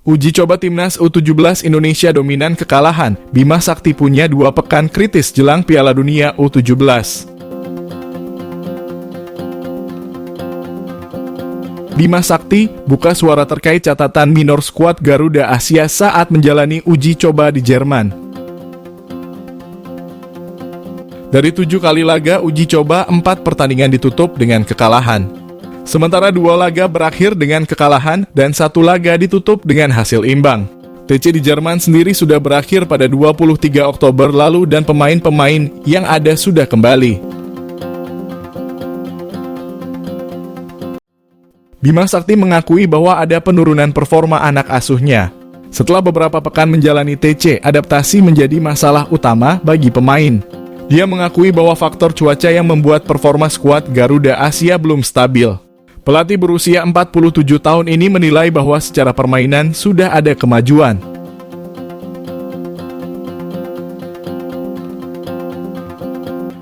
Uji coba Timnas U17 Indonesia dominan kekalahan. Bima Sakti punya 2 pekan kritis jelang Piala Dunia U17. Bima Sakti buka suara terkait catatan minor skuad Garuda Asia saat menjalani uji coba di Jerman. Dari 7 kali laga uji coba, 4 pertandingan ditutup dengan kekalahan. Sementara 2 laga berakhir dengan kekalahan dan 1 laga ditutup dengan hasil imbang. TC di Jerman sendiri sudah berakhir pada 23 Oktober lalu dan pemain-pemain yang ada sudah kembali. Bima Sakti mengakui bahwa ada penurunan performa anak asuhnya. Setelah beberapa pekan menjalani TC, adaptasi menjadi masalah utama bagi pemain. Dia mengakui bahwa faktor cuaca yang membuat performa skuad Garuda Asia belum stabil. Pelatih berusia 47 tahun ini menilai bahwa secara permainan sudah ada kemajuan.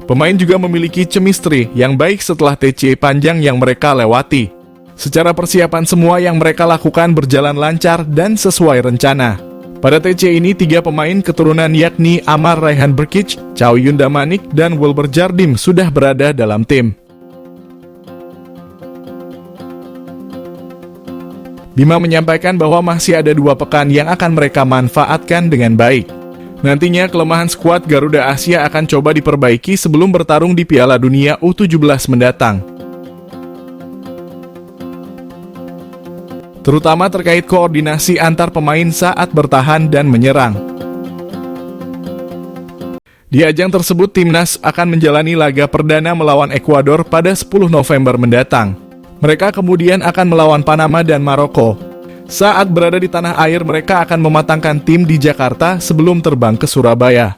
Pemain juga memiliki chemistry yang baik setelah TC panjang yang mereka lewati. Secara persiapan semua yang mereka lakukan berjalan lancar dan sesuai rencana. Pada TC ini 3 pemain keturunan yakni Amar Raihan Brkic, Chow Yun Damanik, dan Wilber Jardim sudah berada dalam tim. Bima menyampaikan bahwa masih ada 2 pekan yang akan mereka manfaatkan dengan baik. Nantinya kelemahan skuad Garuda Asia akan coba diperbaiki sebelum bertarung di Piala Dunia U17 mendatang. Terutama terkait koordinasi antar pemain saat bertahan dan menyerang. Di ajang tersebut, Timnas akan menjalani laga perdana melawan Ekuador pada 10 November mendatang. Mereka kemudian akan melawan Panama dan Maroko. Saat berada di tanah air, mereka akan mematangkan tim di Jakarta sebelum terbang ke Surabaya.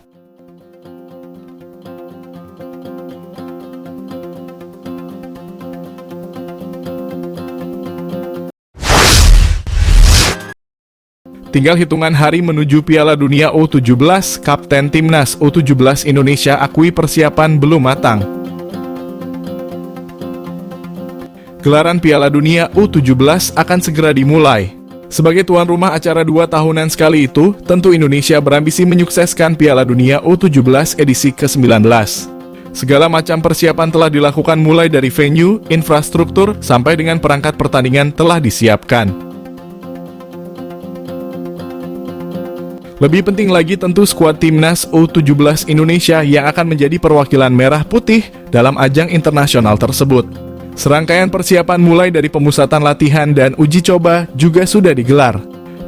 Tinggal hitungan hari menuju Piala Dunia U17, Kapten Timnas U17 Indonesia akui persiapan belum matang. Gelaran Piala Dunia U17 akan segera dimulai. Sebagai tuan rumah acara 2 tahunan sekali itu, tentu Indonesia berambisi menyukseskan Piala Dunia U17 edisi ke-19. Segala macam persiapan telah dilakukan mulai dari venue, infrastruktur, sampai dengan perangkat pertandingan telah disiapkan. Lebih penting lagi tentu skuad Timnas U17 Indonesia yang akan menjadi perwakilan merah putih dalam ajang internasional tersebut. Serangkaian persiapan mulai dari pemusatan latihan dan uji coba juga sudah digelar.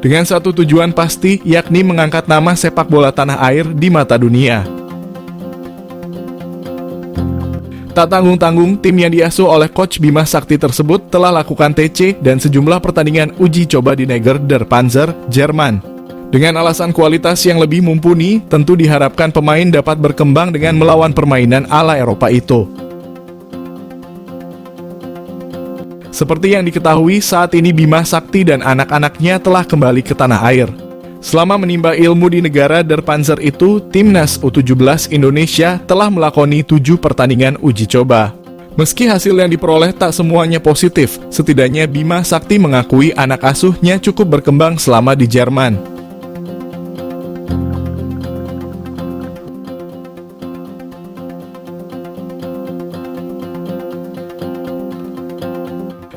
Dengan satu tujuan pasti, yakni mengangkat nama sepak bola tanah air di mata dunia. Tak tanggung-tanggung, tim yang diasuh oleh Coach Bima Sakti tersebut telah lakukan TC dan sejumlah pertandingan uji coba di Neger der Panzer, Jerman. Dengan alasan kualitas yang lebih mumpuni, tentu diharapkan pemain dapat berkembang dengan melawan permainan ala Eropa itu. Seperti yang diketahui, saat ini Bima Sakti dan anak-anaknya telah kembali ke tanah air. Selama menimba ilmu di negara der Panzer itu, Timnas U17 Indonesia telah melakoni 7 pertandingan uji coba. Meski hasil yang diperoleh tak semuanya positif, setidaknya Bima Sakti mengakui anak asuhnya cukup berkembang selama di Jerman.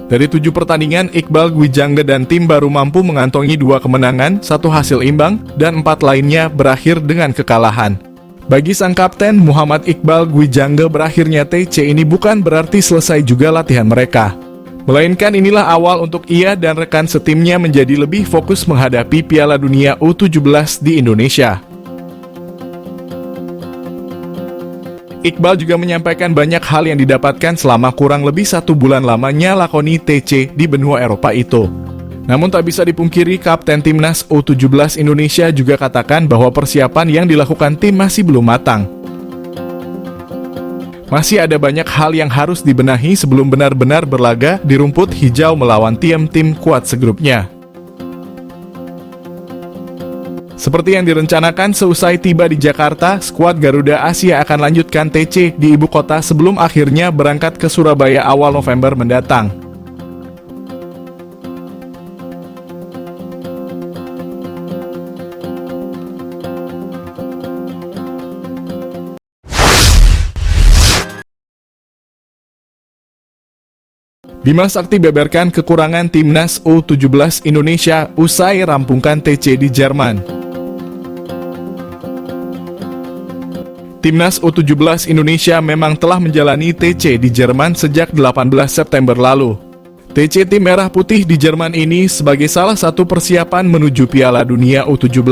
Dari 7 pertandingan, Iqbal Gwijangge dan tim baru mampu mengantongi 2 kemenangan, 1 hasil imbang, dan 4 lainnya berakhir dengan kekalahan. Bagi sang kapten, Muhammad Iqbal Gwijangge, berakhirnya TC ini bukan berarti selesai juga latihan mereka. Melainkan inilah awal untuk ia dan rekan setimnya menjadi lebih fokus menghadapi Piala Dunia U17 di Indonesia. Iqbal juga menyampaikan banyak hal yang didapatkan selama kurang lebih 1 bulan lamanya lakoni TC di benua Eropa itu. Namun tak bisa dipungkiri, Kapten Timnas U17 Indonesia juga katakan bahwa persiapan yang dilakukan tim masih belum matang. Masih ada banyak hal yang harus dibenahi sebelum benar-benar berlaga di rumput hijau melawan tim-tim kuat segrupnya. Seperti yang direncanakan, seusai tiba di Jakarta, skuad Garuda Asia akan lanjutkan TC di ibu kota sebelum akhirnya berangkat ke Surabaya awal November mendatang. Bima Sakti beberkan kekurangan timnas U17 Indonesia usai rampungkan TC di Jerman. Timnas U17 Indonesia memang telah menjalani TC di Jerman sejak 18 September lalu. TC Tim Merah Putih di Jerman ini sebagai salah satu persiapan menuju Piala Dunia U17.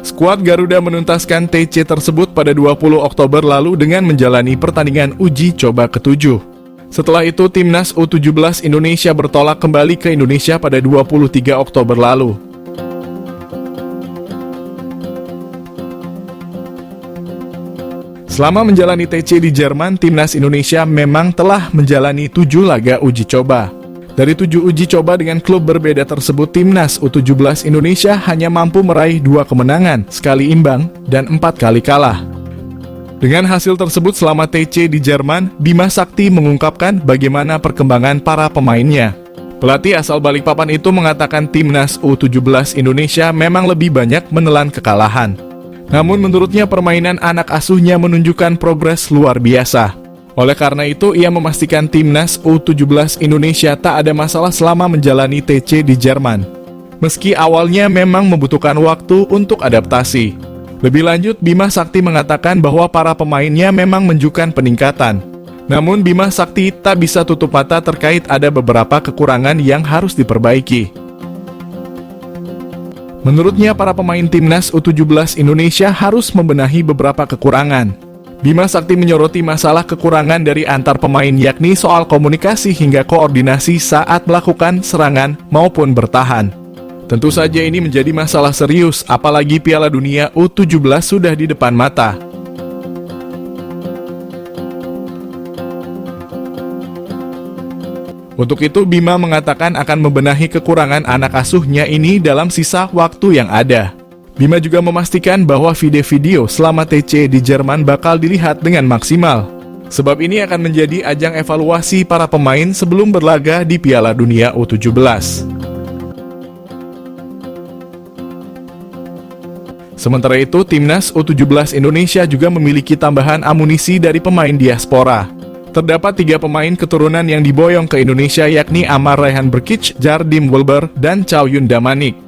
Skuad Garuda menuntaskan TC tersebut pada 20 Oktober lalu dengan menjalani pertandingan uji coba ke-7. Setelah itu, Timnas U17 Indonesia bertolak kembali ke Indonesia pada 23 Oktober lalu. Selama menjalani TC di Jerman, Timnas Indonesia memang telah menjalani 7 laga uji coba. Dari 7 uji coba dengan klub berbeda tersebut, Timnas U17 Indonesia hanya mampu meraih 2 kemenangan, sekali imbang, dan 4 kali kalah. Dengan hasil tersebut selama TC di Jerman, Bima Sakti mengungkapkan bagaimana perkembangan para pemainnya. Pelatih asal Balikpapan itu mengatakan Timnas U17 Indonesia memang lebih banyak menelan kekalahan. Namun menurutnya permainan anak asuhnya menunjukkan progres luar biasa. Oleh karena itu, ia memastikan Timnas U17 Indonesia tak ada masalah selama menjalani TC di Jerman. Meski awalnya memang membutuhkan waktu untuk adaptasi. Lebih lanjut, Bima Sakti mengatakan bahwa para pemainnya memang menunjukkan peningkatan. Namun Bima Sakti tak bisa tutup mata terkait ada beberapa kekurangan yang harus diperbaiki. Menurutnya, para pemain Timnas U17 Indonesia harus membenahi beberapa kekurangan. Bima Sakti menyoroti masalah kekurangan dari antar pemain, yakni soal komunikasi hingga koordinasi saat melakukan serangan maupun bertahan. Tentu saja ini menjadi masalah serius, apalagi Piala Dunia U17 sudah di depan mata. Untuk itu, Bima mengatakan akan membenahi kekurangan anak asuhnya ini dalam sisa waktu yang ada. Bima juga memastikan bahwa video-video selama TC di Jerman bakal dilihat dengan maksimal. Sebab ini akan menjadi ajang evaluasi para pemain sebelum berlaga di Piala Dunia U17. Sementara itu, Timnas U17 Indonesia juga memiliki tambahan amunisi dari pemain diaspora. Terdapat 3 pemain keturunan yang diboyong ke Indonesia, yakni Amar Rayhan Brkic, Jardim Wilber, dan Chow Yun Damanik.